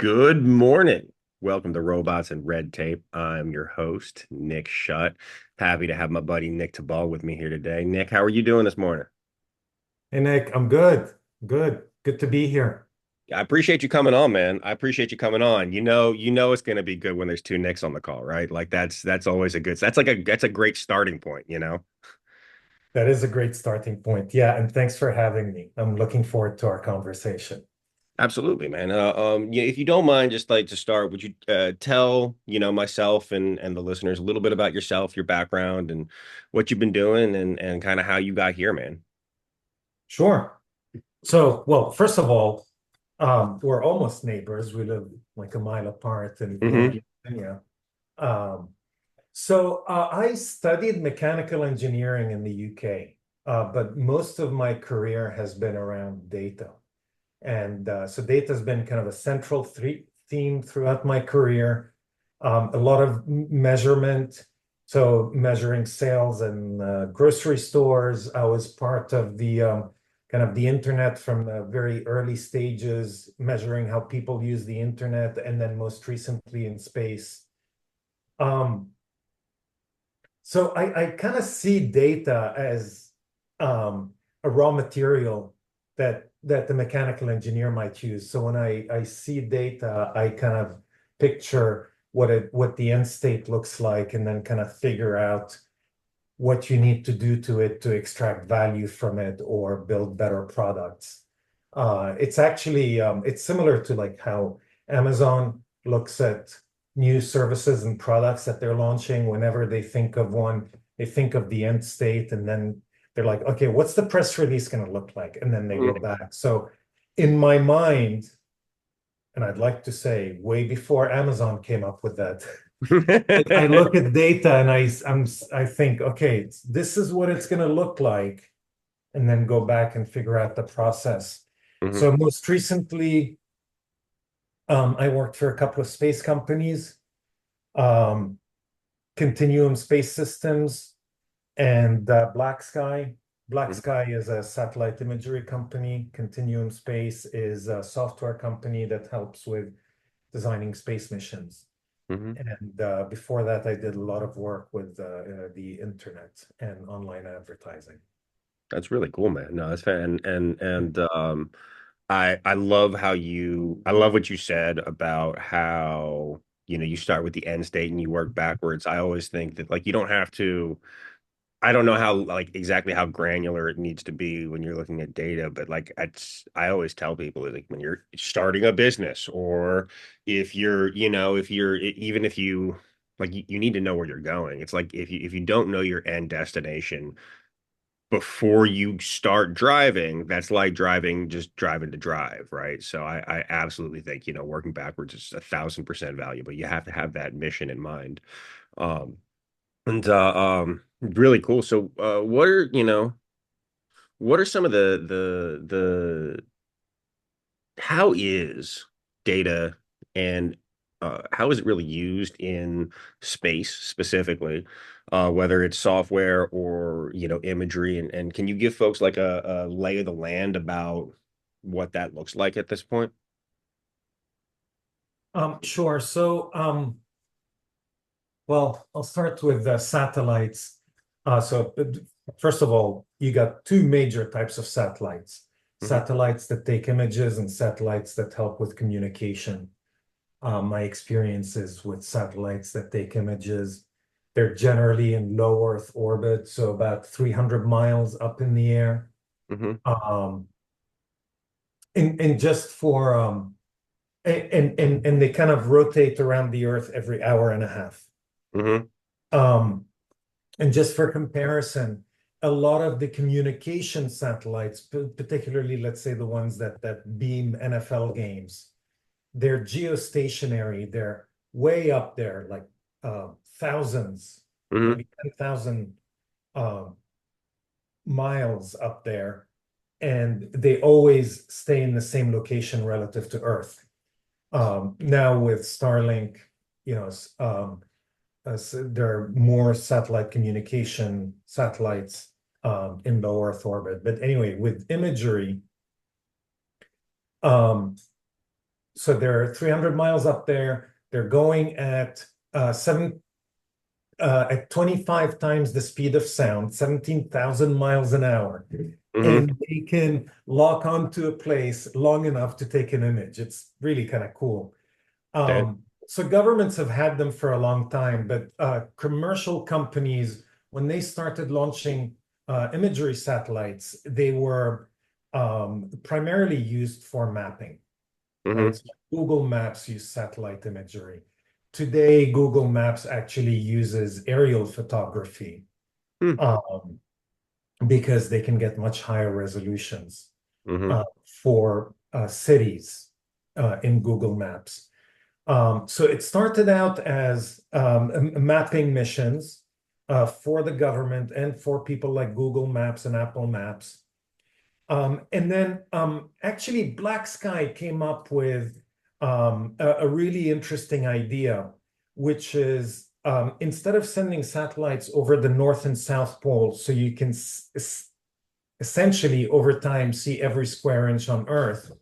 Good morning. Welcome to Robots and Red Tape. I'm your host, Nick Shutt. Happy to have my buddy Nick Tabbal with me here today. Nick, how are you doing this morning? Hey Nick, I'm good. Good to be here. I appreciate you coming on, man. I appreciate you coming on. You know it's gonna be good when there's two Nicks on the call, right? Like that's always a good that's a great starting point, you know? That is a great starting point. Yeah, and thanks for having me. I'm looking forward to our conversation. Absolutely, man. Yeah, if you don't mind, just like to start, would you tell, myself and the listeners a little bit about yourself, your background, and what you've been doing and kind of how you got here, man? Sure. So, well, first of all, we're almost neighbors. We live like a mile apart in Hmm. Columbia, Virginia. Um, I studied mechanical engineering in the UK, but most of my career has been around data. And so data has been kind of a central theme throughout my career. A lot of measurement, so measuring sales and grocery stores. I was part of the kind of the internet from the very early stages, measuring how people use the internet, and then most recently in space. Um, so I kind of see data as a raw material that the mechanical engineer might use. So when I see data, I kind of picture what the end state looks like, and then kind of figure out what you need to do to it to extract value from it or build better products. It's actually it's similar to like how Amazon looks at new services and products that they're launching. Whenever they think of one, they think of the end state, and then they're like, okay, what's the press release going to look like? And then they go back. So in my mind, and I'd like to say way before Amazon came up with that, I look at data and I think, okay, this is what it's going to look like, and then go back and figure out the process. Hmm. So most recently, I worked for a couple of space companies, um, Continuum Space Systems and Black Sky. Black Sky is a satellite imagery company. Continuum Space is a software company that helps with designing space missions. Hmm. And before that, I did a lot of work with the internet and online advertising. That's really cool, man. No, that's fan and I love I love what you said about how, you start with the end state and you work backwards. I always think that like you don't have to. I don't know how like exactly how granular it needs to be when you're looking at data, but like I always tell people like when you're starting a business or if you're, if you're even if you like you need to know where you're going. It's like if you don't know your end destination before you start driving, that's like driving, just driving to drive, right? So I absolutely think, working backwards is 1,000% valuable. You have to have that mission in mind. Um, and really cool. So what are some of the how is data and how is it really used in space specifically, whether it's software or imagery, and can you give folks like a lay of the land about what that looks like at this point? Sure. Well, I'll start with satellites. First of all, you got two major types of satellites: Hmm. satellites that take images and satellites that help with communication. My experiences with satellites that take images, they're generally in low Earth orbit, so about 300 miles up in the air. Hmm. Um, and just for and they kind of rotate around the Earth every hour and a half. Hmm. Um, And just for comparison, a lot of the communication satellites, particularly, let's say the ones that beam NFL games, they're geostationary. They're way up there, like thousands, Hmm. maybe 10,000 um, miles up there, and they always stay in the same location relative to Earth. Now with Starlink, you know, there are more satellite communication satellites in low Earth orbit. But anyway, with imagery, um, So they're 300 miles up there. They're going at 25 times the speed of sound, 17,000 miles an hour. Hmm. And they can lock onto a place long enough to take an image. It's really kind of cool. So governments have had them for a long time, but commercial companies, when they started launching imagery satellites, they were primarily used for mapping, right? Hmm. So Google Maps use satellite imagery. Today, Google Maps actually uses aerial photography Hmm. um, because they can get much higher resolutions Hmm. for cities in Google Maps. So it started out as mapping missions for the government and for people like Google Maps and Apple Maps. And then actually Black Sky came up with a really interesting idea, which is instead of sending satellites over the North and South Pole so you can essentially over time see every square inch on Earth,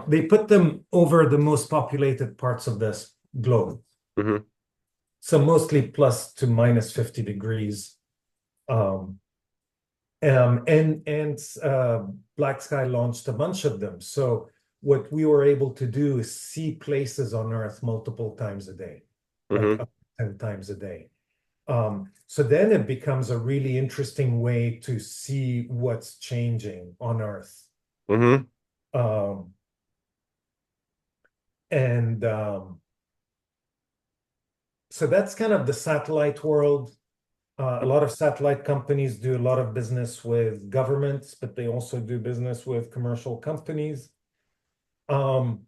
they put them over the most populated parts of this globe. Hmm. So mostly plus to minus 50 degrees. Um, and Black Sky launched a bunch of them. So what we were able to do is see places on Earth multiple times a day, like Hmm. up to 10 times a day. So then it becomes a really interesting way to see what's changing on Earth. Hmm. Um, and So that's kind of the satellite world. A lot of satellite companies do a lot of business with governments, but they also do business with commercial companies. Um,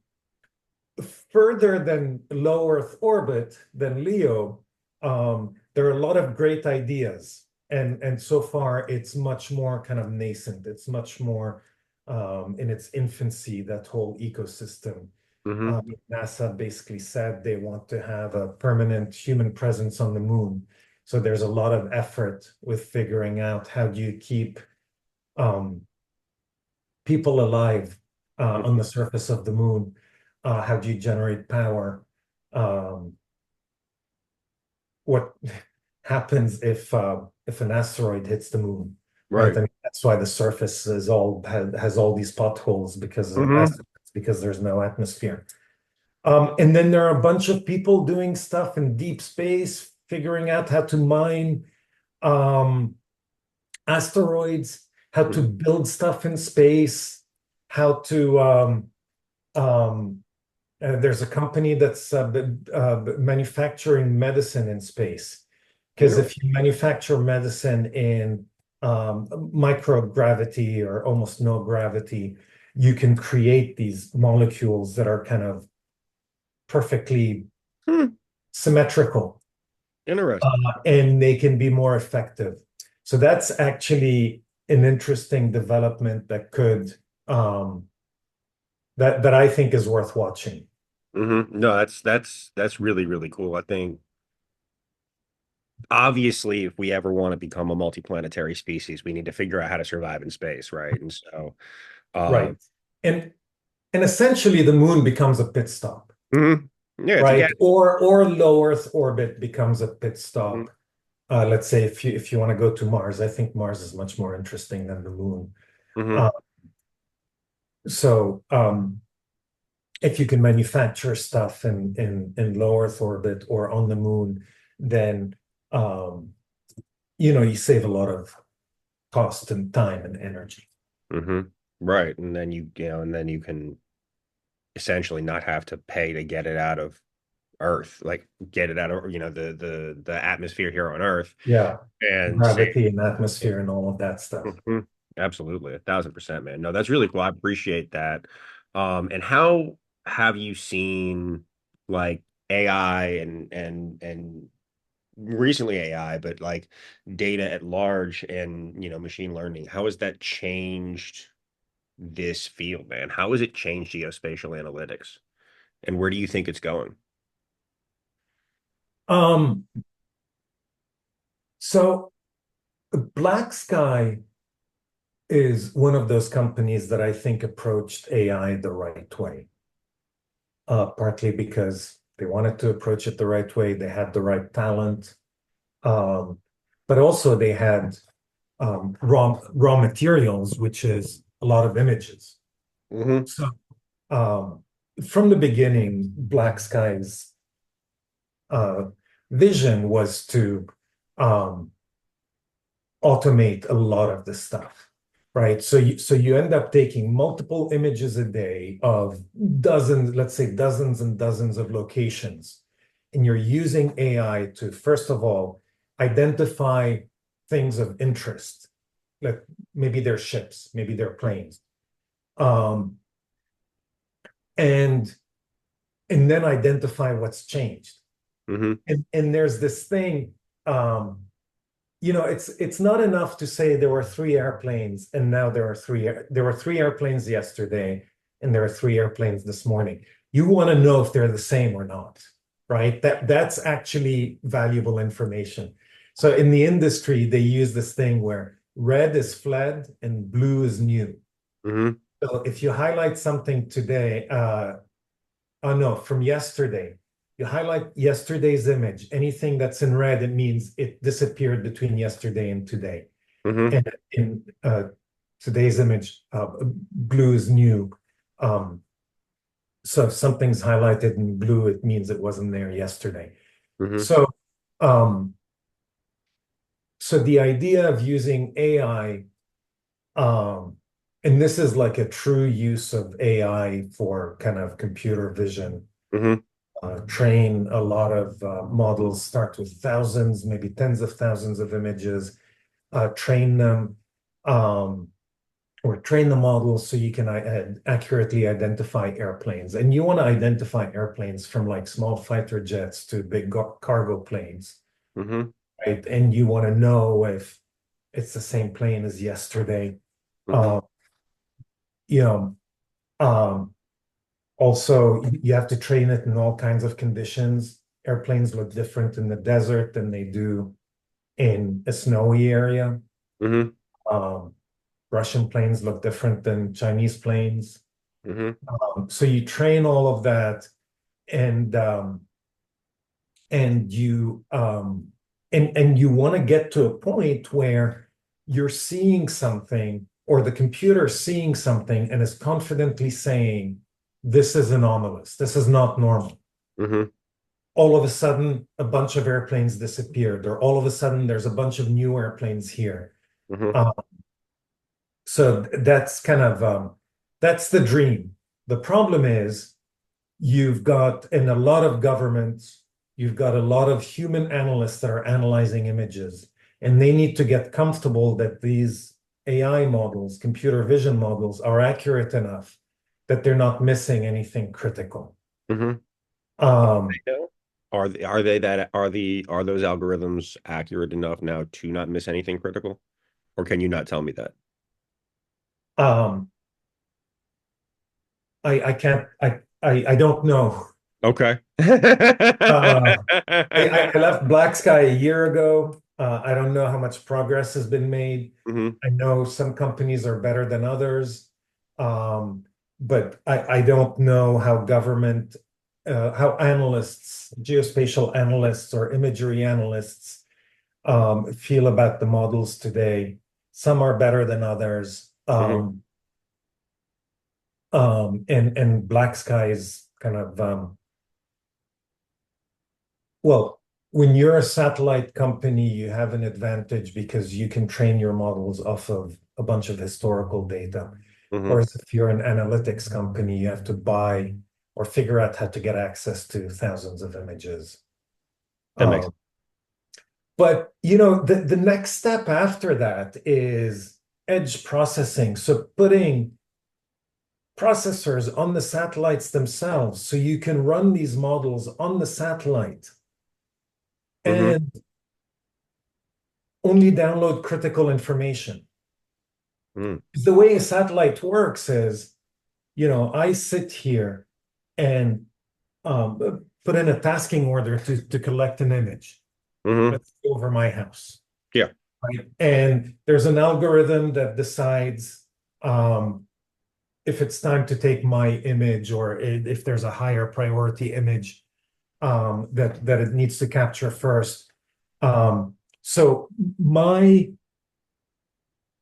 Further than low Earth orbit, than LEO, there are a lot of great ideas. And so far, it's much more kind of nascent. It's much more in its infancy, that whole ecosystem. Hmm. NASA basically said they want to have a permanent human presence on the moon. So there's a lot of effort with figuring out how do you keep um, people alive on the surface of the moon? How do you generate power? Um, what happens if an asteroid hits the moon, right? Right. I mean, that's why the surface has all these potholes because of Hmm. asteroids, because there's no atmosphere. And then there are a bunch of people doing stuff in deep space, figuring out how to mine um, asteroids, how to build stuff in space, how to. Um, there's a company that's manufacturing medicine in space. Because Yeah. if you manufacture medicine in microgravity or almost no gravity, you can create these molecules that are kind of perfectly Hmm. symmetrical, Interesting. and they can be more effective. So that's actually an interesting development that could that I think is worth watching. Hmm. No, that's really, really cool. I think obviously if we ever want to become a multiplanetary species, we need to figure out how to survive in space, right? And so Right. And and essentially the moon becomes a pit stop, mhm. Yeah, it's a right? gas. Or low Earth orbit becomes a pit Mhm. stop. Let's say if you want to go to Mars, I think Mars is much more interesting than the moon. Hmm. Uh, so if you can manufacture stuff in low Earth orbit or on the moon, then um, you save a lot of cost and time and energy. Hmm. Right. And then and then you can essentially not have to pay to get it out of Earth, like get it out of, the atmosphere here on Earth Yeah, and save. gravity and atmosphere and all of that stuff. Mhm. Absolutely, 1,000%, man. No, that's really cool. I appreciate that. And how have you seen like AI and recently AI, but like data at large and machine learning? How has that changed this field, man? How has it changed geospatial analytics, and where do you think it's going? Um, so Black Sky is one of those companies that I think approached AI the right way. partly because they wanted to approach it the right way. They had the right talent, um, but also they had raw materials, which is a lot of images. Hmm. So um, from the beginning, Black Sky's uh, vision was to um, automate a lot of the stuff, right? So you end up taking multiple images a day of dozens, let's say dozens and dozens of locations, and you're using AI to, first of all, identify things of interest, like maybe they're ships, maybe they're planes, um, and and then identify what's changed. Hmm. And there's this thing, um, it's not enough to say there were three airplanes and now there were three airplanes yesterday and there are three airplanes this morning. You want to know if they're the same or not, right? That's actually valuable information. So in the industry, they use this thing where red is fled and blue is new. Hmm. So if you highlight something today, oh no, from yesterday. You highlight yesterday's image. Anything that's in red, it means it disappeared between yesterday and today. Hmm. And in today's image, blue is new. Um, so if something's highlighted in blue, it means it wasn't there yesterday. Hmm. So, um, so the idea of using AI, um, and this is like a true use of AI for kind of computer vision, Hmm. train a lot of models, start with thousands, maybe tens of thousands of images, train them, um, or train the models so you can accurately identify airplanes. And you want to identify airplanes from like small fighter jets to big cargo planes, Hmm. right? And you want to know if it's the same plane as yesterday. Hmm. Uh, you know, um, Also, you have to train it in all kinds of conditions. Airplanes look different in the desert than they do in a snowy area. Hmm. Um, Russian planes look different than Chinese planes. Hmm. So you train all of that, and um, and you and you want to get to a point where you're seeing something, or the computer is seeing something and is confidently saying, "This is anomalous. This is not normal." Hmm. All of a sudden a bunch of airplanes disappeared, or all of a sudden there's a bunch of new airplanes here. Hmm. Uh, so that's kind of that's the dream. The problem is you've got in a lot of governments, you've got a lot of human analysts that are analyzing images, and they need to get comfortable that these AI models, computer vision models, are accurate enough that they're not missing anything critical. Hmm. Um, Are those algorithms accurate enough now to not miss anything critical? Or can you not tell me that? um, I can't I don't know. Okay. Uh, I left Black Sky a year ago. I don't know how much progress has been made. Hmm. I know some companies are better than others, but I don't know how how analysts, geospatial analysts or imagery analysts feel about the models today. Some are better than others. Hmm. And Black Sky is kind of well, when you're a satellite company, you have an advantage because you can train your models off of a bunch of historical data. Hmm. Whereas if you're an analytics company, you have to buy or figure out how to get access to thousands of images. That makes. Um, but the next step after that is edge processing. So putting processors on the satellites themselves so you can run these models on the satellite Hmm. and only download critical information. Hmm. The way a satellite works is, I sit here and put in a tasking order to collect an image. Hmm. Let's go over my house. Yeah. Right? And there's an algorithm that decides um, if it's time to take my image, or if there's a higher priority image that it needs to capture first. So my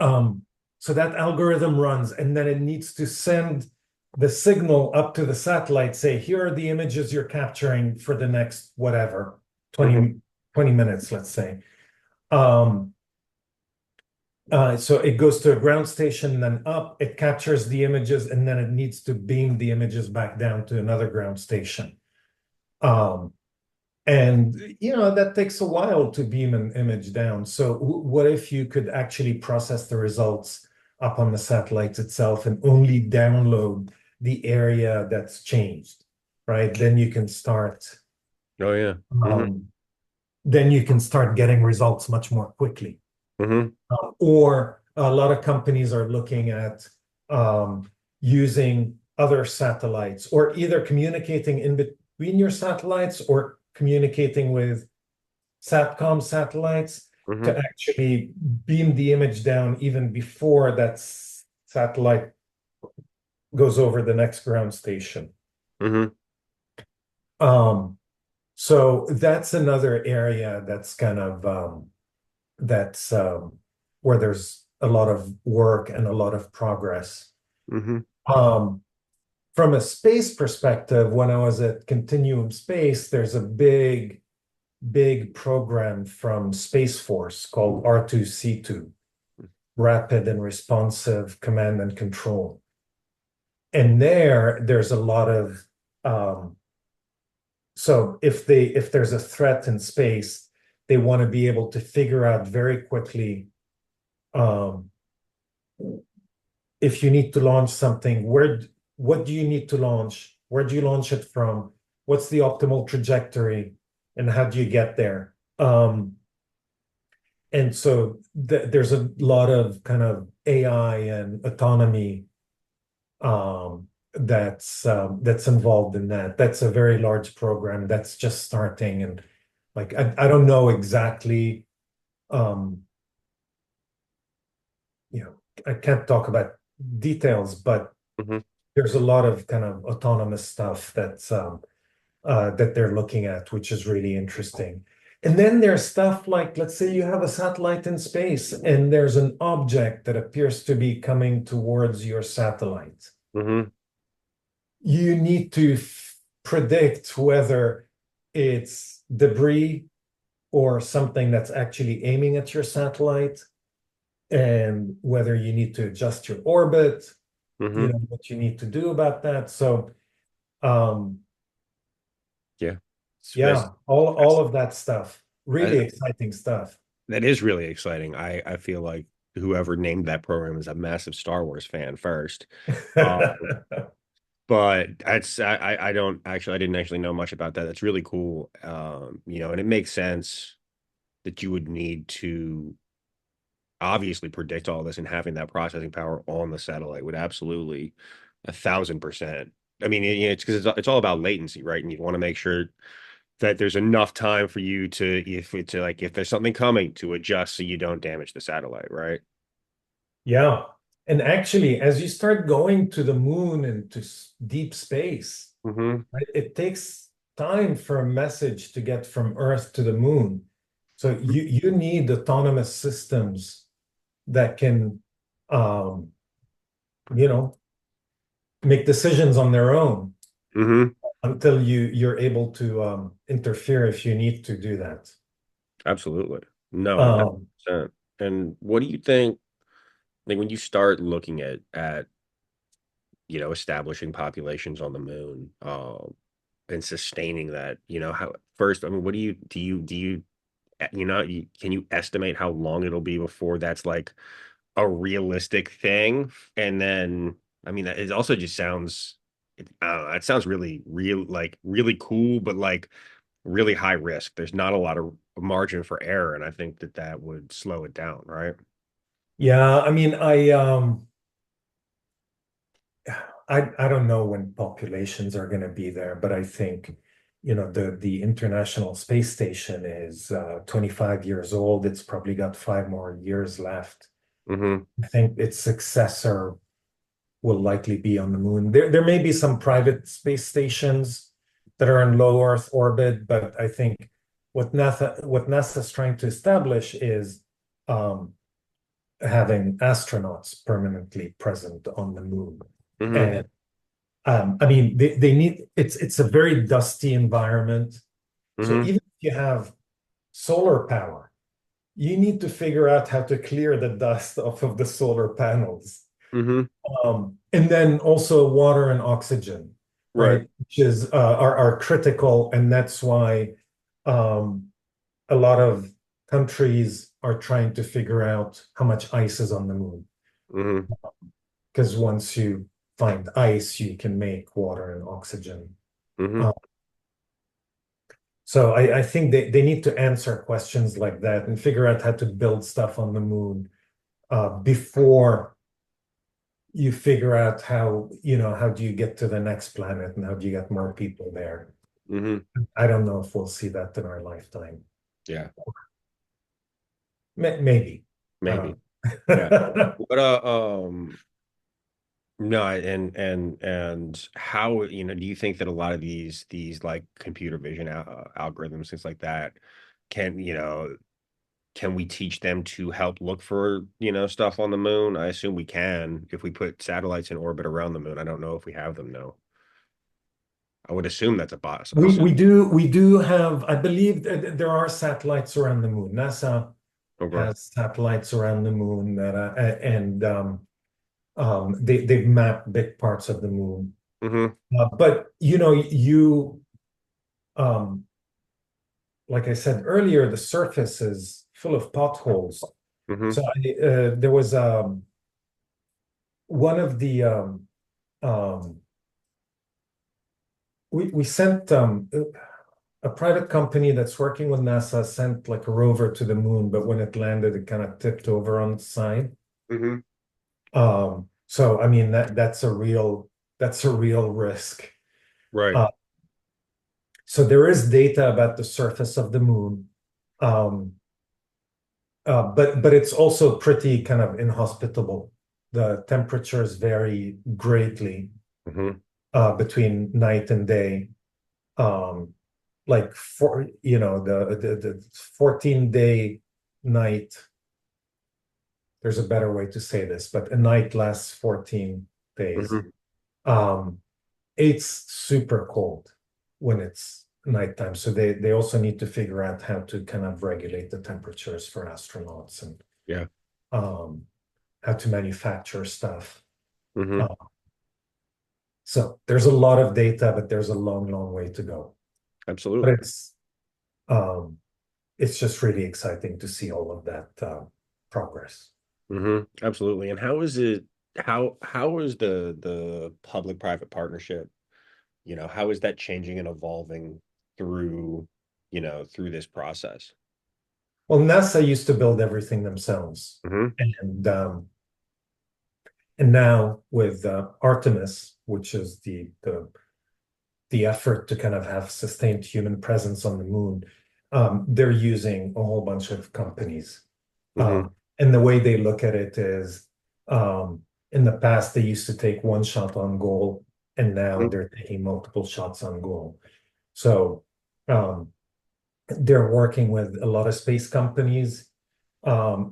um, so that algorithm runs, and then it needs to send the signal up to the satellite, say, here are the images you're capturing for the next whatever, Hmm. 20 minutes, let's say. Um, so it goes to a ground station, then up, it captures the images, and then it needs to beam the images back down to another ground station. Um, and that takes a while to beam an image down. So what if you could actually process the results up on the satellite itself and only download the area that's changed, right? Oh yeah. Hmm. Um, then you can start getting results much more quickly. Hmm. Or a lot of companies are looking at using other satellites, or either communicating in between your satellites or communicating with SATCOM satellites to Hmm. actually beam the image down even before that satellite goes over the next ground station. Hmm. Um, so that's another area that's kind of that's where there's a lot of work and a lot of progress. Hmm. Um, from a space perspective, when I was at Continuum Space, there's a big program from Space Force called R2C2, Rapid and Responsive Command and Control. And there's a lot of so if there's a threat in space, they want to be able to figure out very quickly um, if you need to launch something, what do you need to launch? Where do you launch it from? What's the optimal trajectory, and how do you get there? And so there's a lot of kind of AI and autonomy that's involved in that. That's a very large program that's just starting, and like I don't know exactly um, you know, I can't talk about details, but Hmm. there's a lot of kind of autonomous stuff that they're looking at, which is really interesting. And then there's stuff like, let's say you have a satellite in space and there's an object that appears to be coming towards your satellite. Hmm. You need to predict whether it's debris or something that's actually aiming at your satellite, and whether you need to adjust your orbit, Hmm. what you need to do about that. So, um, Yeah. yeah, all of that stuff, really I, exciting stuff. that is really exciting. I feel like whoever named that program is a massive Star Wars fan first. Uh, but I don't actually I didn't actually know much about that. That's really cool. And it makes sense that you would need to obviously predict all this, and having that processing power on the satellite would absolutely 1,000%. I mean, it's because it's all about latency, right? And you want to make sure that there's enough time for you to, if there's something coming, to adjust so you don't damage the satellite, right? Yeah. And actually, as you start going to the moon and to deep space, Hmm. right, it takes time for a message to get from Earth to the moon. So you need autonomous systems that can, um, you know, make decisions on their own Hmm. until you're able to interfere if you need to do that. Absolutely. No, Um, 1,000%. And what do you think, like when you start looking at establishing populations on the moon, and sustaining that, how first, I mean, what can you estimate how long it'll be before that's like a realistic thing? And then, I mean, it also just sounds, I don't know, it sounds really real, like really cool, but like really high risk. There's not a lot of margin for error, and I think that would slow it down, right? yeah, I mean, I don't know when populations are going to be there, but I think, the International Space Station is 25 years old. It's probably got 5 more years left. Hmm. I think its successor will likely be on the moon. There may be some private space stations that are in low Earth orbit, but I think what NASA's trying to establish is um, having astronauts permanently present on the moon. Hmm. And I mean, they need it's a very dusty environment. So Hmm. even if you have solar power, you need to figure out how to clear the dust off of the solar panels. Hmm. And then also water and oxygen, Right. right? Which is are critical, and that's why um, a lot of countries are trying to figure out how much ice is on the moon. Hmm. Because once you find ice, you can make water and oxygen. Hmm. Uh, so I think they need to answer questions like that and figure out how to build stuff on the moon before you figure out how, how do you get to the next planet and how do you get more people there? Hmm. I don't know if we'll see that in our lifetime. Yeah. Maybe. I Maybe. don't Yeah. know. But no, and how, do you think that a lot of these like computer vision algorithms, things like that, can, can we teach them to help look for, stuff on the moon? I assume we can if we put satellites in orbit around the moon. I don't know if we have them though. I would assume that's a boss. We do have, I believe that there are satellites around the moon. NASA Okay. has satellites around the moon that and they've mapped big parts of the moon. Mm-hmm. But you um, like I said earlier, the surface is full of potholes. Mm-hmm. So there was one of the um, we sent a private company that's working with NASA sent like a rover to the moon, but when it landed, it kind of tipped over on its side. Mm-hmm. So I mean that's a real risk. Right. Uh, so there is data about the surface of the moon, um, but it's also pretty kind of inhospitable. The temperatures vary greatly Mm-hmm. between night and day. Um, like for the 14-day night, there's a better way to say this, but a night lasts 14 days. Mm-hmm. Um, it's super cold when it's nighttime. So they also need to figure out how to kind of regulate the temperatures for astronauts and Yeah. um, how to manufacture stuff. Mm-hmm. Uh, so there's a lot of data, but there's a long, long way to go. But Absolutely. um, it's just really exciting to see all of that progress. Hmm. Absolutely. And how is it, how is the public-private partnership, how is that changing and evolving through, through this process? Well, NASA used to build everything themselves, Hmm. and now with Artemis, which is the effort to kind of have sustained human presence on the moon, they're using a whole bunch of companies. Hmm. And the way they look at it is, in the past, they used to take one shot on goal, and now they're taking multiple shots on goal. So um, they're working with a lot of space companies.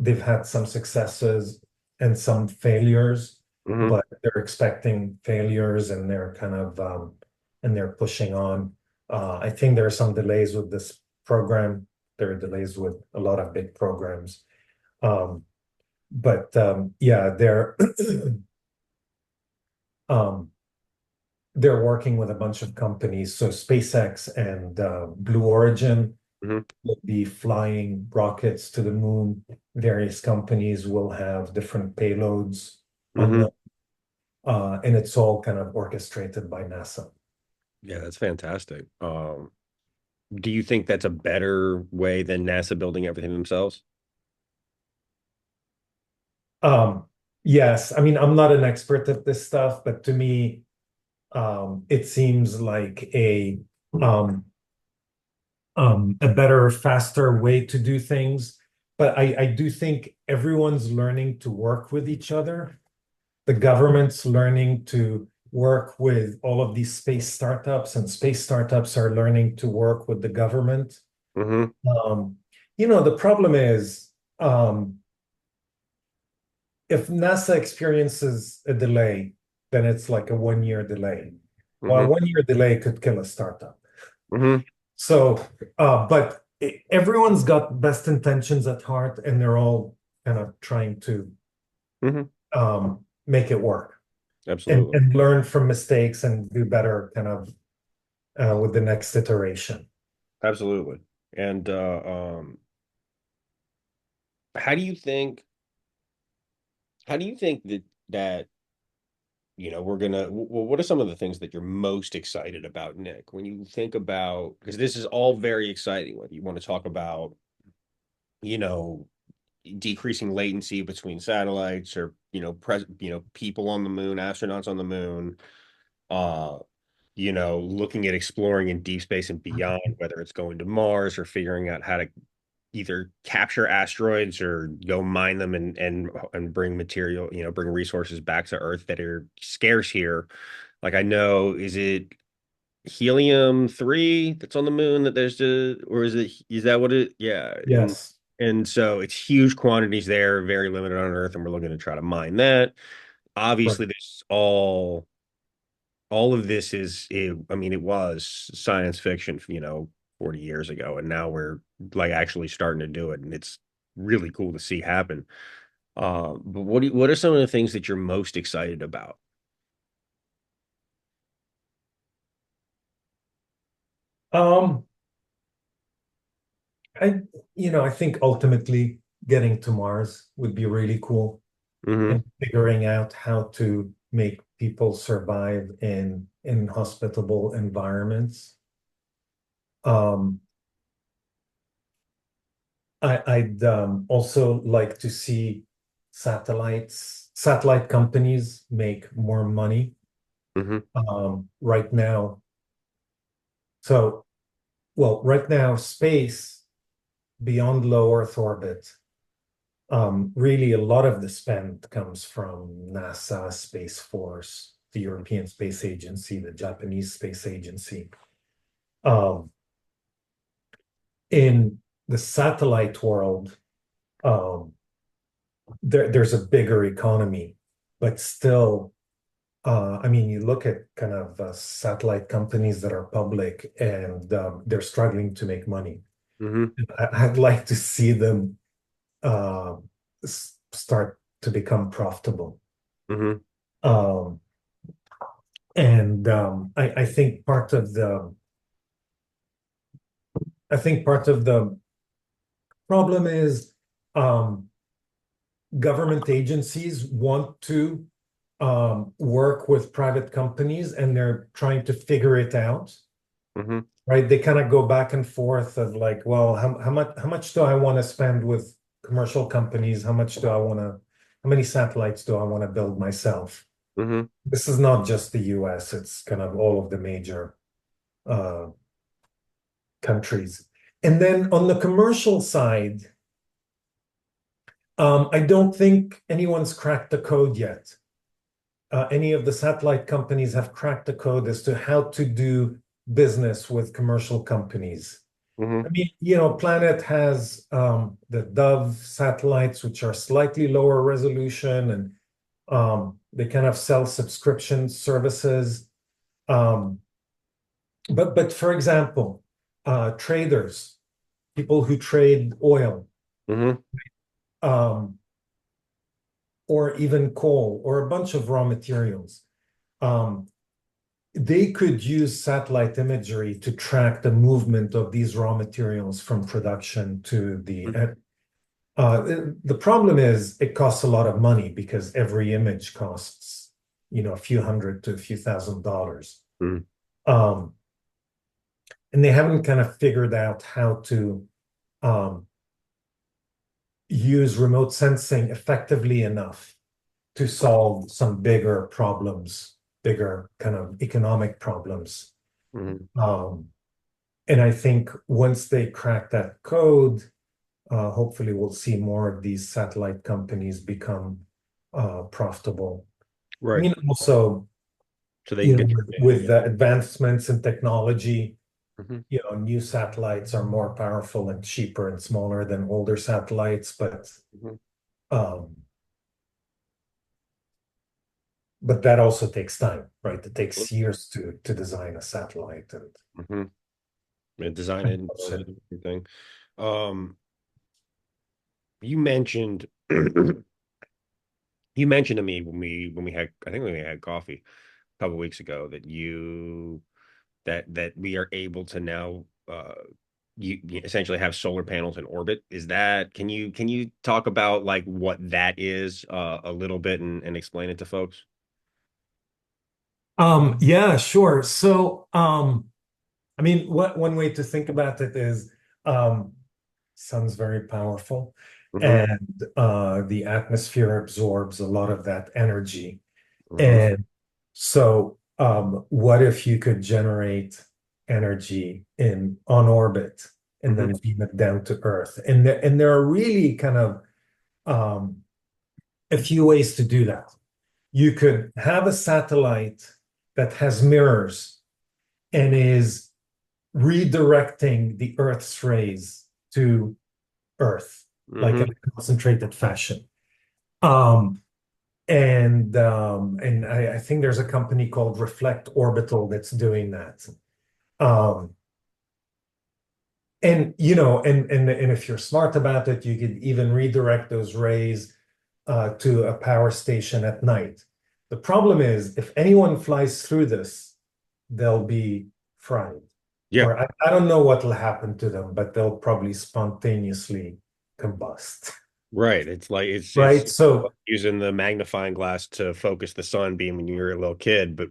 They've had some successes and some failures, Hmm. but they're expecting failures and they're pushing on. I think there are some delays with this program. There are delays with a lot of big programs. Um, but yeah, um, they're working with a bunch of companies. So SpaceX and Blue Origin Hmm. will be flying rockets to the moon. Various companies will have different payloads on Hmm. them, and it's all kind of orchestrated by NASA. Yeah, that's fantastic. Do you think that's a better way than NASA building everything themselves? Um, yes, I mean, I'm not an expert at this stuff, but to me, it seems like um, a better, faster way to do things. But I do think everyone's learning to work with each other. the government's learning to work with all of these space startups, and space startups are learning to work with the government. Mm-hmm. Um, the problem is, if NASA experiences a delay, then it's like a 1 year delay. Well, a Mm-hmm. 1 year delay could kill a startup. Mm-hmm. So, but everyone's got best intentions at heart, and they're all kind of trying to Mm-hmm. make it work and, Absolutely. and learn from mistakes and do better kind of with the next iteration. Absolutely. And how do you think how do you think that we're gonna well, what are some of the things that you're most excited about, Nick, when you think about, because this is all very exciting, whether you want to talk about, you know, decreasing latency between satellites, or people on the moon, astronauts on the moon, uh looking at exploring in deep space and beyond, whether it's going to Mars or figuring out how to either capture asteroids or go mine them and bring material, bring resources back to Earth that are scarce here. Like, I know, is it helium-3 that's on the moon that there's or is that what it, yeah. Yes, And so it's huge quantities there, very limited on Earth, and we're looking to try to mine that. right. Obviously, there's all of this I mean, it was science fiction, 40 years ago, and now we're like actually starting to do it, and it's really cool to see happen. But what are some of the things that you're most excited about? Um, I, I think ultimately getting to Mars would be really cool, Mm-hmm. and figuring out how to make people survive in inhospitable environments. Um, I'd also like to see satellite companies make more money. Mm-hmm. Right now, so well, right now, space beyond low Earth orbit, really a lot of the spend comes from NASA, Space Force, the European Space Agency, the Japanese Space Agency. Um, in the satellite world, um, there's a bigger economy, but still, I mean, you look at kind of satellite companies that are public, and they're struggling to make money. Mm-hmm. I'd like to see them uh, start to become profitable. Mm-hmm. Um, and I think part of the problem is, um, government agencies want to work with private companies, and they're trying to figure it out, Mm-hmm. right? They kind of go back and forth of like, well, how much do I want to spend with commercial companies? How many satellites do I want to build myself? Mm-hmm. This is not just the US, it's kind of all of the major uh, countries. And then on the commercial side, I don't think anyone's cracked the code yet. Any of the satellite companies have cracked the code as to how to do business with commercial companies. I Mm-hmm. mean, Planet has the Dove satellites, which are slightly lower resolution, and they kind of sell subscription services. Um, but for example, traders, people who trade oil, Mm-hmm. um, or even coal, or a bunch of raw materials, um, they could use satellite imagery to track the movement of these raw materials from production to the problem is it costs a lot of money, because every image costs, a few hundred to a few $1,000s. Mm-hmm. Um, and they haven't kind of figured out how to um, use remote sensing effectively enough to solve some bigger problems, bigger kind of economic problems. Mm-hmm. Um, and I think once they crack that code, hopefully we'll see more of these satellite companies become profitable. I Right. mean, also, So they can get transmitted. with the advancements in technology, Hmm. new satellites are more powerful and cheaper and smaller than older satellites, Hmm. um, but that also takes time, right? It takes years to design a satellite Hmm. And design it and and launch build it it. and everything. Um, you mentioned you mentioned to me when we had I think when we had coffee a couple weeks ago that that we are able to now you essentially have solar panels in orbit. Is that can you talk about like what that is a little bit and explain it to folks? Yeah, sure. So, I mean, one way to think about it is, um, sun's very powerful, Hmm. and the atmosphere absorbs a lot of that energy. Hmm. And so, what if you could generate energy in on orbit and Hmm. then beam it down to Earth? And there are really kind of um, a few ways to do that. You could have a satellite that has mirrors and is redirecting the Earth's rays to Earth, like Hmm. in a concentrated fashion. Um, and I think there's a company called Reflect Orbital that's doing that. Um, and and if you're smart about it, you could even redirect those rays to a power station at night. The problem is, if anyone flies through this, they'll be fried. Yeah. Or I don't know what will happen to them, but they'll probably spontaneously combust. Right. It's like it's Right? So, using the magnifying glass to focus the sunbeam when you're a little kid, but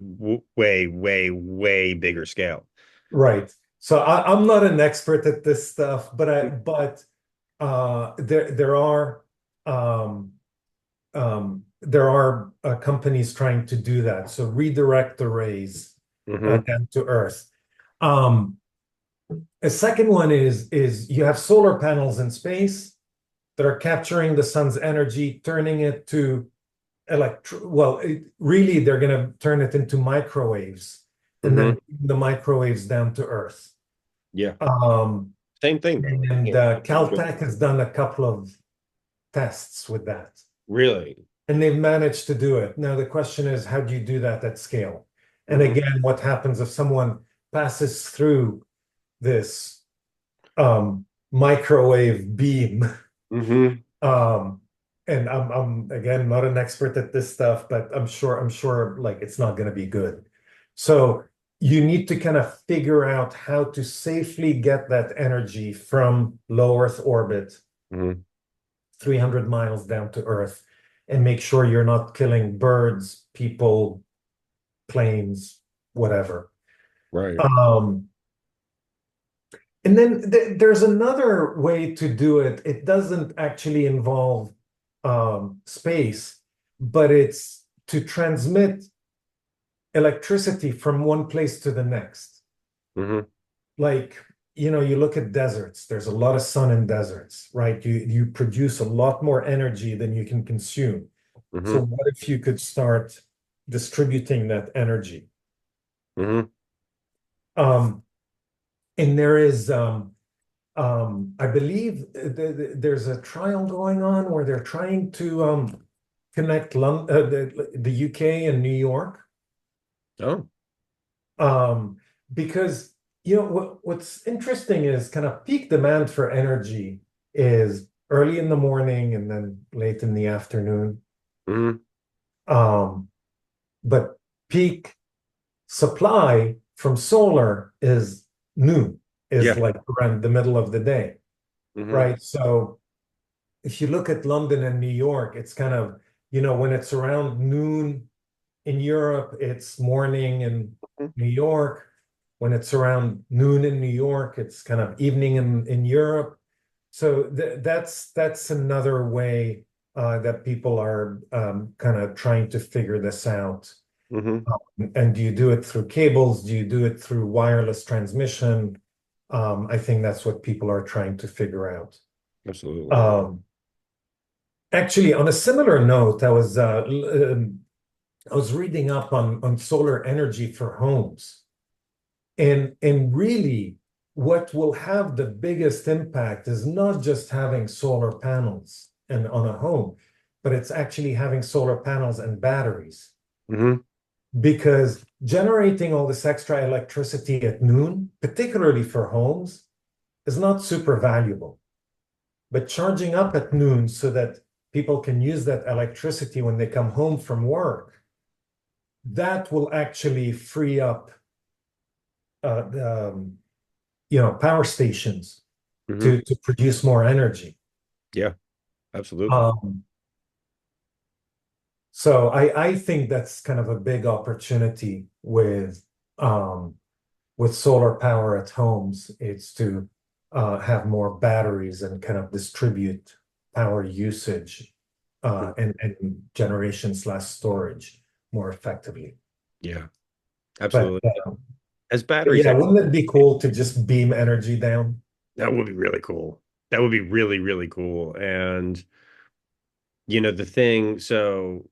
way, way, way bigger scale. right. So I'm not an expert at this stuff, but um, there are companies trying to do that. So redirect the rays Hmm. down to Earth. Um, a second one is you have solar panels in space that are capturing the sun's energy, turning it to really they're going to turn it into microwaves and then Hmm. beam the microwaves down to Earth. Yeah. Um, Same thing though. and Yeah. Caltech has done a couple of tests with that, Really. and they've managed to do it. Now the question is, how do you do that at scale? And Hmm. again, what happens if someone passes through this microwave beam? Hmm. Um, and I'm again not an expert at this stuff, but I'm sure like it's not going to be good. So you need to kind of figure out how to safely get that energy from low Earth orbit, Hmm. 300 miles down to Earth, and make sure you're not killing birds, people, planes, whatever. Right. Um, and then there's another way to do it. It doesn't actually involve space, but it's to transmit electricity from one place to the next. Hmm. Like, you look at deserts, there's a lot of sun in deserts, right? You produce a lot more energy than you can consume. So Hmm. what if you could start distributing that energy? Hmm. Um, and there is I believe there's a trial going on where they're trying to connect the UK and New York, Oh. um, because what's interesting is kind of peak demand for energy is early in the morning and then late in the afternoon. Hmm. Um, but peak supply from solar is noon, is Yeah. like around the middle of the day, Hmm. right? So if you look at London and New York, it's kind of, when it's around noon in Europe, it's morning in New York. When it's around noon in New York, it's kind of evening in Europe. So that's another way that people are kind of trying to figure this out. Hmm. And do you do it through cables? Do you do it through wireless transmission? I think that's what people are trying to figure out. Absolutely. Um, Actually, on a similar note, I was I was reading up on solar energy for homes. And really, what will have the biggest impact is not just having solar panels and on a home, but it's actually having solar panels and batteries. Hmm. Because generating all this extra electricity at noon, particularly for homes, is not super valuable. But charging up at noon so that people can use that electricity when they come home from work, that will actually free up the, power stations Hmm. to produce more energy. Yeah, absolutely. Um, so I think that's kind of a big opportunity with solar power at homes. It's to have more batteries and kind of distribute power usage and generation slash storage more effectively. Yeah, But, absolutely. As but batteries, yeah, wouldn't it be cool to just beam energy down? that would be really cool. That would be really, really cool. And the thing, so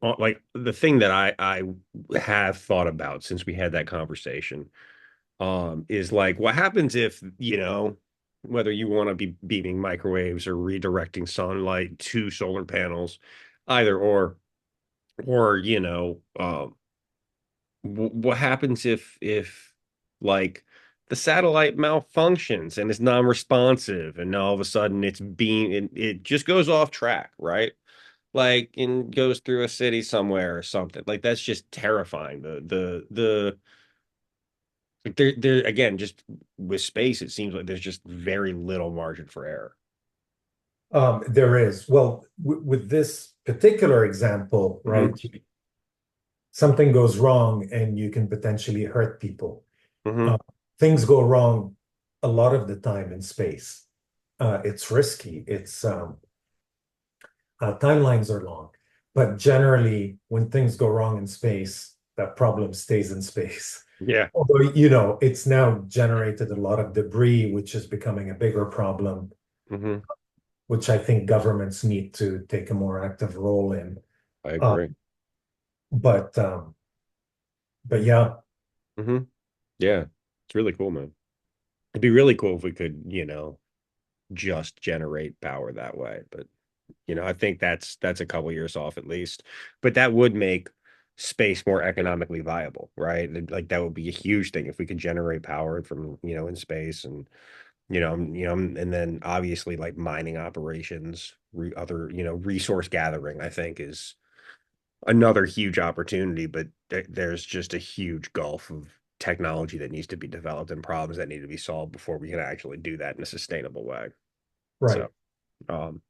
like the thing that I have thought about since we had that conversation, is like what happens if, whether you want to be beaming microwaves or redirecting sunlight to solar panels, either or what happens if like the satellite malfunctions and it's non-responsive and all of a sudden it just goes off track, right? Like and goes through a city somewhere or something. Like that's just terrifying. The like there again, just with space, it seems like there's just very little margin for error. There is. Well, with this particular example, Hmm. right, something goes wrong and you can potentially hurt people. Uh, Hmm. Things go wrong a lot of the time in space. It's risky. Timelines are long, but generally, when things go wrong in space, that problem stays in space. Yeah. Although, it's now generated a lot of debris, which is becoming a bigger problem, Hmm. which I think governments need to take a more active role in. I Uh, agree. but um, but yeah, Hmm. Yeah. It's really cool, man. It'd be really cool if we could, just generate power that way. But I think that's a couple years off at least. But that would make space more economically viable, right? Like that would be a huge thing if we could generate power from, in space and and then obviously like mining operations, other, resource gathering, I think is another huge opportunity, but there's just a huge gulf of technology that needs to be developed and problems that need to be solved before we can actually do that in a sustainable way. So, right. um,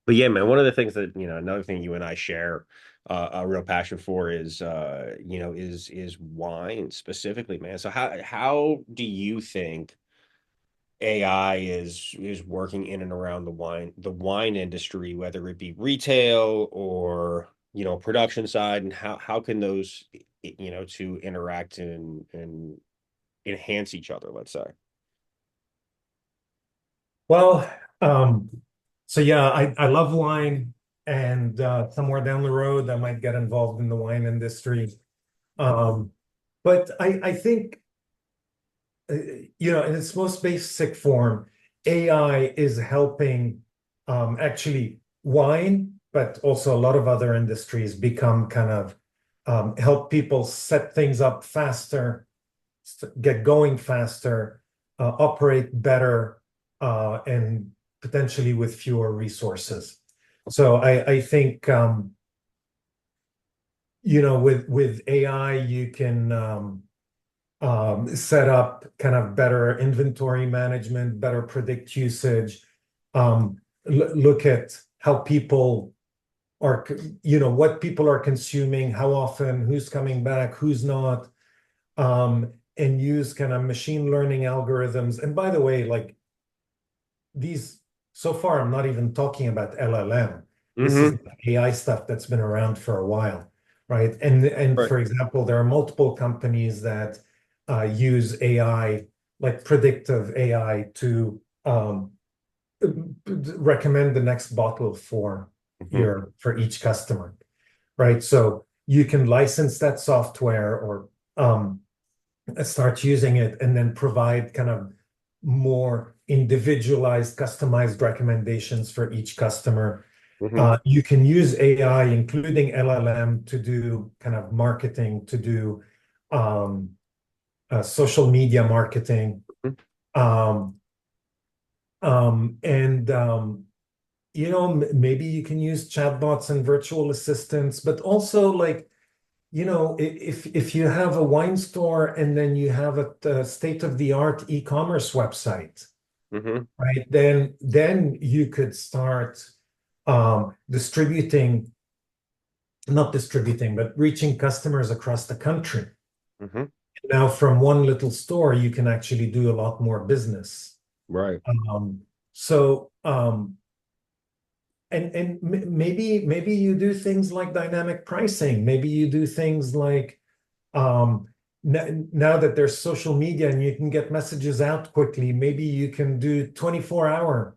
but yeah, man, one of the things that, another thing you and I share a real passion for is, is wine specifically, man. So how do you think AI is working in and around the wine industry, whether it be retail or, production side, and how can those, to interact and enhance each other, let's say. Well, so yeah, I love wine, and somewhere down the road, I might get involved in the wine industry. Um, but I think, in its most basic form, AI is helping actually wine, but also a lot of other industries become kind of help people set things up faster, get going faster, operate better, and potentially with fewer resources. So I think with AI you can set up kind of better inventory management, better predict usage, look at how people are, what people are consuming, how often, who's coming back, who's not, and use kind of machine learning algorithms. And by the way, like these, so far, I'm not even talking about LLM. This is Hmm. AI stuff that's been around for a while, right? And Right. for example, there are multiple companies that use AI, like predictive AI, to recommend the next bottle for Hmm. each customer. right? So you can license that software or start using it and then provide kind of more individualized, customized recommendations for each customer. Hmm. You can use AI, including LLM, to do kind of marketing, to do um, social media marketing. Um, and maybe you can use chatbots and virtual assistants, but also like, if you have a wine store and then you have a state-of-the-art e-commerce website, Hmm. right? Then you could start distributing, not distributing, but reaching customers across the country. Hmm. Now, from one little store, you can actually do a lot more business. Right. Um, so maybe you do things like dynamic pricing. Maybe you do things like um, now that there's social media and you can get messages out quickly, maybe you can do 24-hour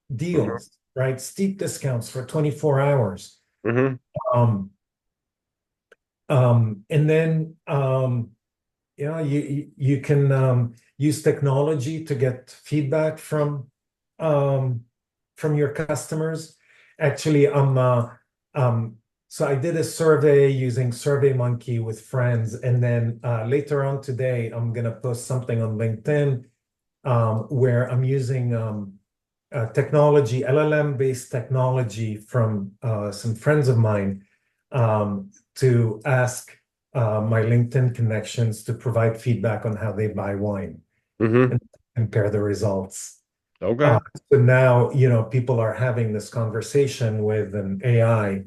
Hmm. deals, right? Steep discounts for 24 hours. Hmm. Um, and then you can use technology to get feedback um, from your customers. Actually, um, so I did a survey using SurveyMonkey with friends, and then later on today, I'm gonna post something on LinkedIn where I'm using technology, LLM-based technology from some friends of mine to ask my LinkedIn connections to provide feedback on how they buy wine Hmm. and compare the results. Uh, Okay. so now, people are having this conversation with an AI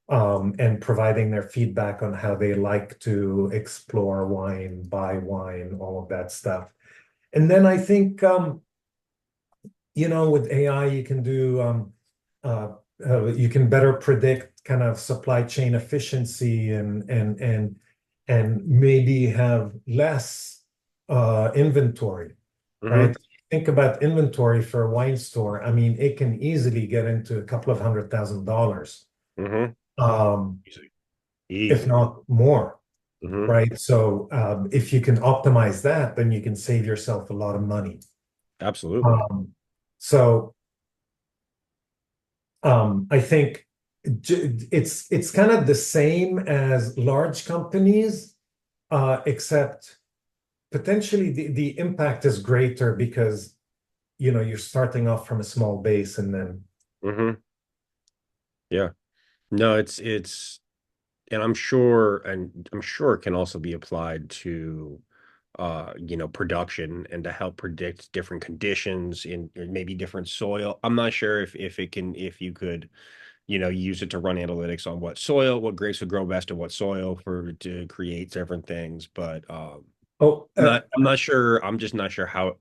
and providing their feedback on how they like to explore wine, buy wine, all of that stuff. And then I think with AI, you can do uh, you can better predict kind of supply chain efficiency and maybe have less inventory, Hmm. right? Think about inventory for a wine store. I mean, it can easily get into a couple of $100,000, Hmm. um, Easy. if Easy. not more, Hmm. right? So if you can optimize that, then you can save yourself a lot of money. Absolutely. Um, so I think it's kind of the same as large companies, except potentially the impact is greater because you're starting off from a small base and then Hmm. Yeah. No, and I'm sure it can also be applied to production and to help predict different conditions in maybe different soil. I'm not sure if you could, use it to run analytics on what soil, what grapes would grow best in what soil for to create different things. But oh I'm not sure. I'm just not sure how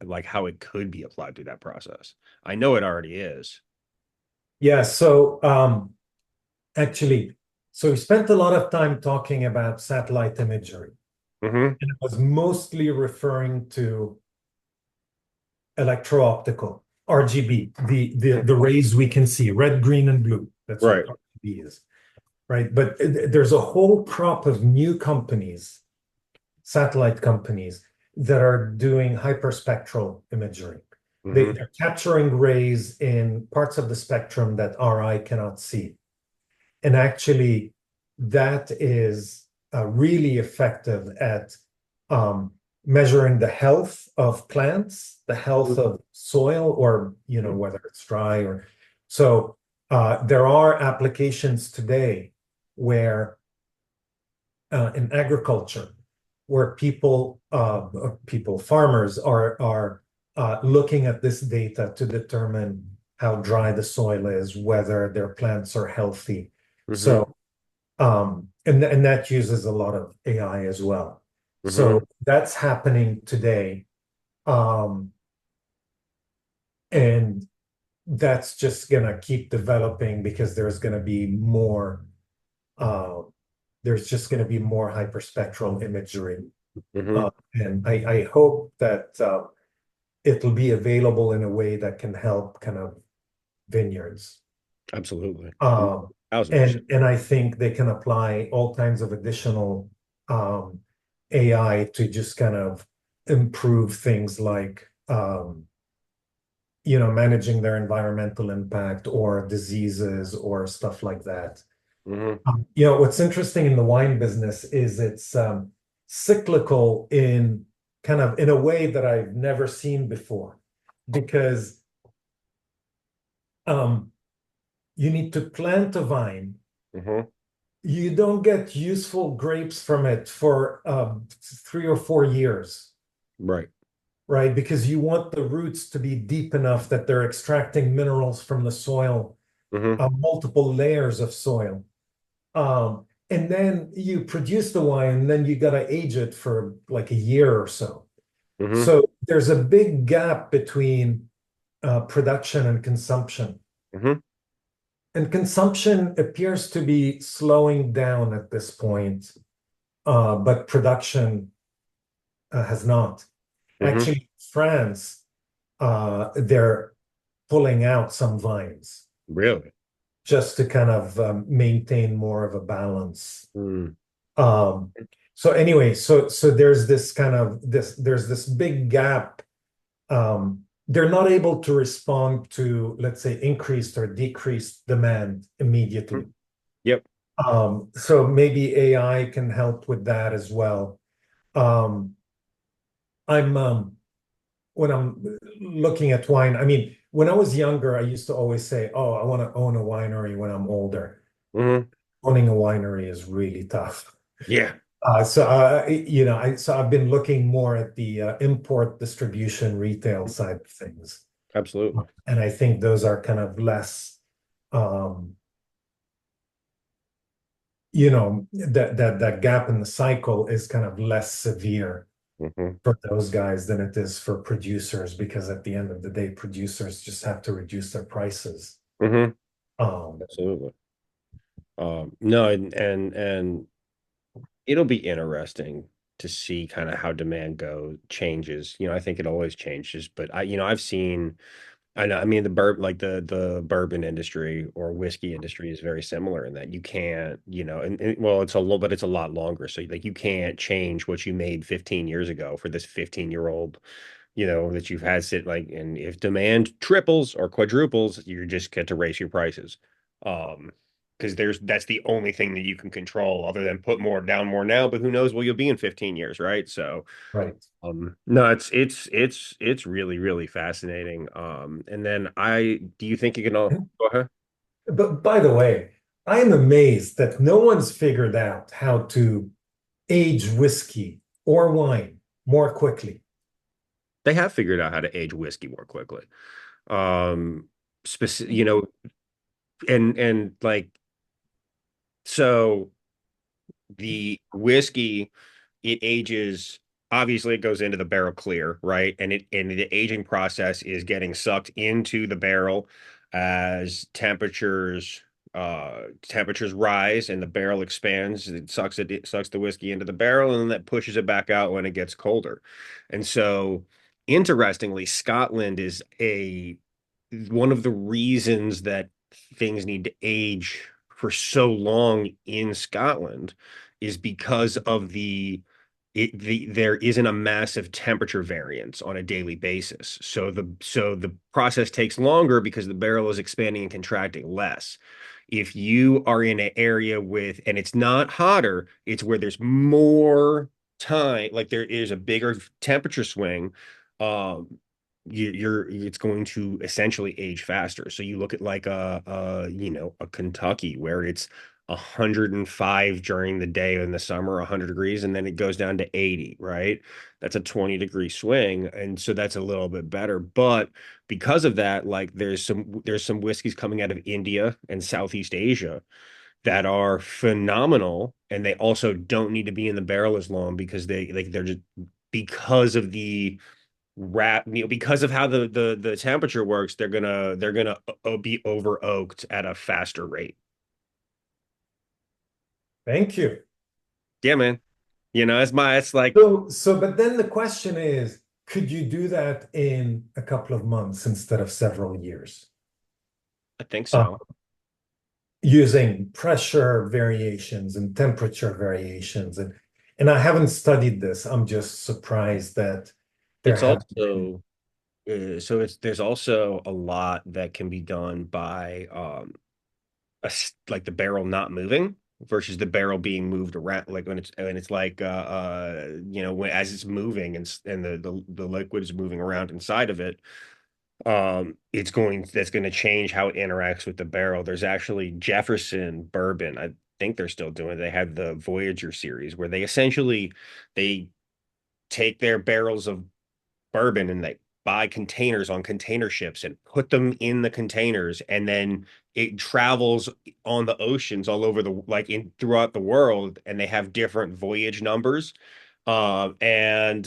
it could be applied through that process. I know it already is. yeah. So actually, so we spent a lot of time talking about satellite imagery, Hmm. and it was mostly referring to electro-optical, RGB, the rays we can see, red, green, and blue. That's what Right. RGB is, right? But there's a whole crop of new companies, satellite companies, that are doing hyperspectral imagery. Hmm. They're capturing rays in parts of the spectrum that our eye cannot see. And actually, that is really effective at um, measuring the health of plants, the health of soil, or whether it's dry or so. There are applications today where in agriculture, where farmers are looking at this data to determine how dry the soil is, whether their plants are healthy. Hmm. So and that uses a lot of AI as well. Hmm. So that's happening today. Um, and that's just gonna keep developing because uh, there's just gonna be more hyperspectral imagery. Hmm. And I hope that it'll be available in a way that can help kind of vineyards. Absolutely. 1000%. And I think they can apply all kinds of additional um, AI to just kind of improve things like managing their environmental impact or diseases or stuff like that. Hmm. What's interesting in the wine business is it's cyclical in kind of in a way that I've never seen before, because um, you need to plant a vine. Hmm. You don't get useful grapes from it for 3 or 4 years, Right. right? Because you want the roots to be deep enough that they're extracting minerals from the soil, Hmm. multiple layers of soil. And then you produce the wine, and then you got to age it for like a year or so. Hmm. So there's a big gap between production and consumption. Hmm. And consumption appears to be slowing down at this point, but production has not. Hmm. Actually, France, they're pulling out some vines Really? just to kind of maintain more of a balance. Mm. Um, so anyway, so there's this kind of there's this big gap. They're not able to respond to, let's say, increased or decreased demand immediately. Mhm. Yep. So maybe AI can help with that as well. Um, I'm when I'm looking at wine, I mean, when I was younger, I used to always say, "Oh, I want to own a winery when I'm older." Hmm. Owning a winery is really tough. Yeah. So I've been looking more at the import distribution retail side of things, Absolutely. and I think those are kind of less, um, that gap in the cycle is kind of less severe Hmm. for those guys than it is for producers, because at the end of the day, producers just have to reduce their prices. Hmm. Um, Absolutely. No, and it'll be interesting to see kind of how demand changes. I think it always changes, but I've seen. I know. I mean, the bourbon industry or whiskey industry is very similar in that you can't, well, it's a little, but it's a lot longer. So like you can't change what you made 15 years ago for this 15-year-old, that you've had sit like, and if demand triples or quadruples, you just get to raise your prices. Um, because that's the only thing that you can control other than put more down more now, but who knows where you'll be in 15 years, right? So right. no, it's really, really fascinating. And then do you think you can all go ahead? But by the way, I am amazed that no one's figured out how to age whiskey or wine more quickly. They have figured out how to age whiskey more quickly. Specific, and like so the whiskey, it ages, obviously it goes into the barrel clear, right? And the aging process is getting sucked into the barrel as temperatures rise and the barrel expands. It sucks the whiskey into the barrel, and then that pushes it back out when it gets colder. And so interestingly, Scotland is a one of the reasons that things need to age for so long in Scotland is because of there isn't a massive temperature variance on a daily basis. So the process takes longer because the barrel is expanding and contracting less. If you are in an area and it's not hotter, it's where there's more time, like there is a bigger temperature swing. Um, it's going to essentially age faster. So you look at like a Kentucky where it's 105 during the day in the summer, 100 degrees, and then it goes down to 80, right? That's a 20-degree swing. And so that's a little bit better. But because of that, like there's some whiskeys coming out of India and Southeast Asia that are phenomenal, and they also don't need to be in the barrel as long because they're just because of the because of how the temperature works, they're gonna be over oaked at a faster rate. Thank you. Yeah, man. It's like But then the question is, could you do that in a couple of months instead of several years? I think Uh, so. using pressure variations and temperature variations. And I haven't studied this. I'm just surprised that there It's have been. also so it's there's also a lot that can be done by like the barrel not moving versus the barrel being moved around, like when it's like when as it's moving and the liquid is moving around inside of it. It's going that's going to change how it interacts with the barrel. There's actually Jefferson bourbon. I think they're still doing it. They had the Voyager series where they take their barrels of bourbon and they buy containers on container ships and put them in the containers, and then it travels on the oceans all over the like in throughout the world, and they have different voyage numbers. And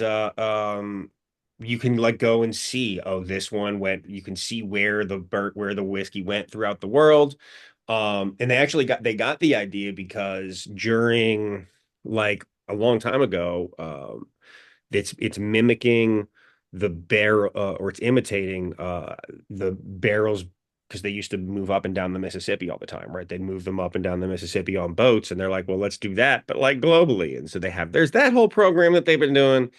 You can like go and see, oh, this one went, you can see where where the whiskey went throughout the world. And they got the idea because during like a long time ago, it's mimicking the barrel or it's imitating the barrels because they used to move up and down the Mississippi all the time, right? They'd move them up and down the Mississippi on boats, and they're like, well, let's do that, but like globally. And so there's that whole program that they've been doing.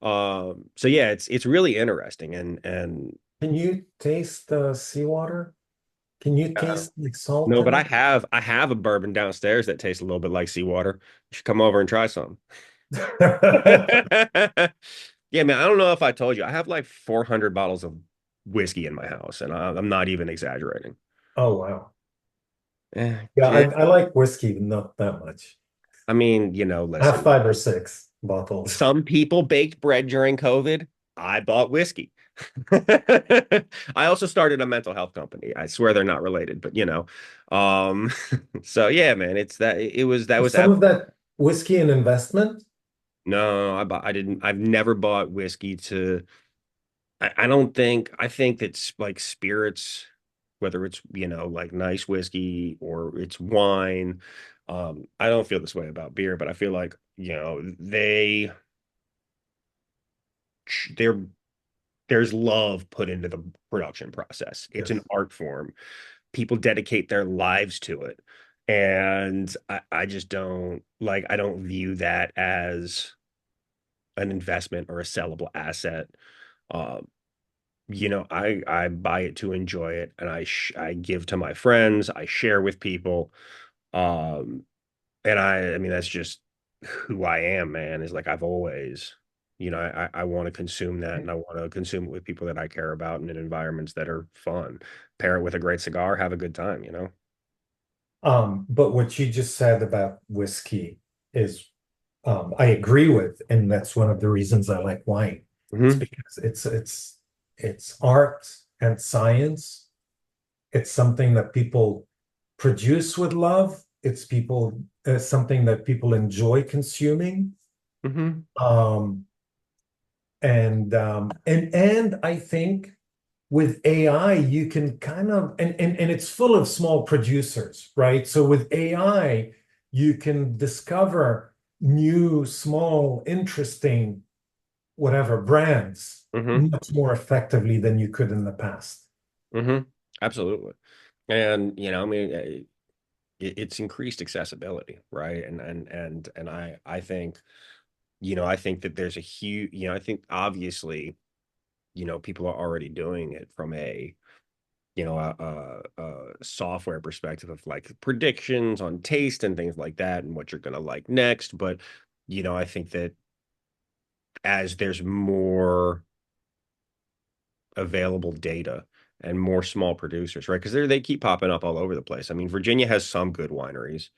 So yeah, it's really interesting and Can you taste the seawater? Can you uh, taste like salt no, but in I have a bourbon downstairs that tastes a little bit like seawater. You should come over and try some. it? Yeah, man, I don't know if I told you. I have like 400 bottles of whiskey in my house, and I'm not even exaggerating. Oh, wow. Yeah, Yeah, I like whiskey, but not that much. I mean, I have listen, 5 or 6 bottles. some people baked bread during COVID. I bought whiskey. I also started a mental health company. I swear they're not related, but um, so yeah, man, that Is was some ab of that whiskey an investment? no, I didn't, I've never bought whiskey to. I don't think I think that's like spirits, whether it's like nice whiskey or it's wine. I don't feel this way about beer, but I feel like there there's love put into the production process. It's an Yes. art form. People dedicate their lives to it, and I just don't like I don't view that as an investment or a sellable asset. Um, I buy it to enjoy it, and I give to my friends, I share with people. Um, and I mean that's just who I am, man, is like I've always, I want to consume that and I want to consume it with people that I care about and in environments that are fun. Pair it with a great cigar, have a good time. But what you just said about whiskey is I agree with, and that's one of the reasons I like wine. It's Hmm. because it's art and science. It's something that people produce with love. It's something that people enjoy consuming. Hmm. Um, and I think with AI, you can kind of and it's full of small producers, right? So with AI, you can discover new, small, interesting, whatever brands Hmm. much more effectively than you could in the past. Hmm. Absolutely. And I mean, it's increased accessibility, right? And I think, I think that there's a huge, I think obviously, people are already doing it from a software perspective of like predictions on taste and things like that and what you're gonna like next. But, I think that as there's more available data and more small producers, right? Because they keep popping up all over the place. I mean, Virginia has some good wineries.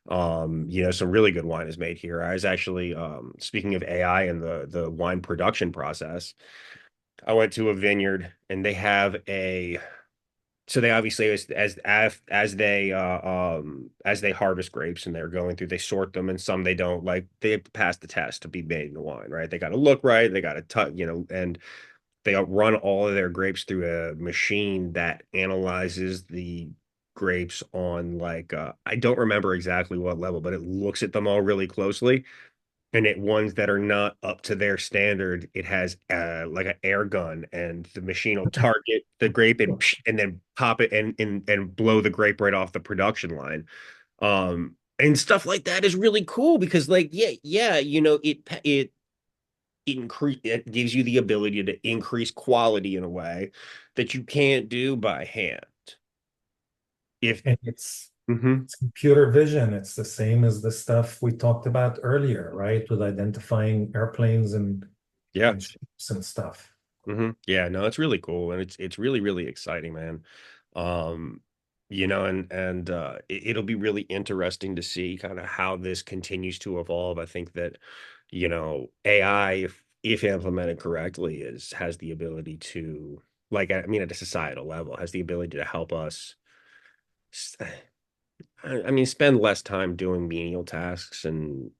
Some really good wine is made here. I was actually speaking of AI and the wine production process. I went to a vineyard and they have a so they obviously as they harvest grapes and they're going through, they sort them, and some they don't, like they have to pass the test to be made in wine, right? They got to look right, they got to touch, and they run all of their grapes through a machine that analyzes the grapes on like I don't remember exactly what level, but it looks at them all really closely, and it ones that are not up to their standard, it has like an air gun, and the machine will target the grape and then pop it and blow the grape right off the production line. And stuff like that is really cool because like yeah, it gives you the ability to increase quality in a way that you can't do by hand. If And Mhm. it's computer vision. It's the same as the stuff we talked about earlier, right? With identifying airplanes Yeah. and ships and stuff. Yeah, no, it's really cool, and it's really really exciting, man. Um, it'll be really interesting to see kind of how this continues to evolve. I think that, AI, if implemented correctly, is has the ability to, like, I mean, at a societal level, has the ability to help us. s- I mean, spend less time doing menial tasks and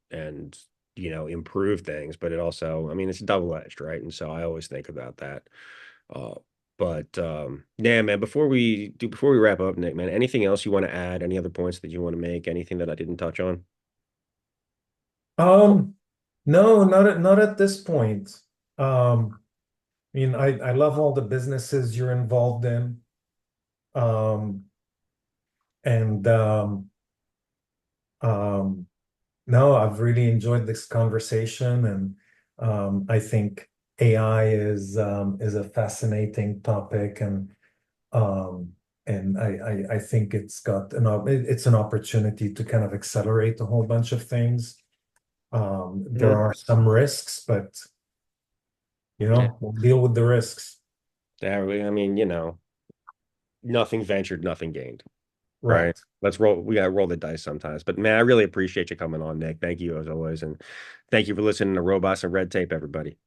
improve things, but it also, I mean, it's double-edged, right? And so I always think about that. Uh, but yeah, man, before we wrap up, Nick, man, anything else you want to add? Any other points that you want to make? Anything that I didn't touch on? Um, no, not at this point. I mean, I love all the businesses you're involved in. Um, and um, no, I've really enjoyed this conversation, and I think AI is a fascinating topic, um, and I think it's an opportunity to kind of accelerate a whole bunch of things. There Mhm. are some risks, but Yeah, we'll deal with the risks. I mean, nothing ventured, nothing gained, right? Right. Let's roll. We gotta roll the dice sometimes. But man, I really appreciate you coming on, Nick. Thank you as always, and thank you for listening to Robots and Red Tape, everybody.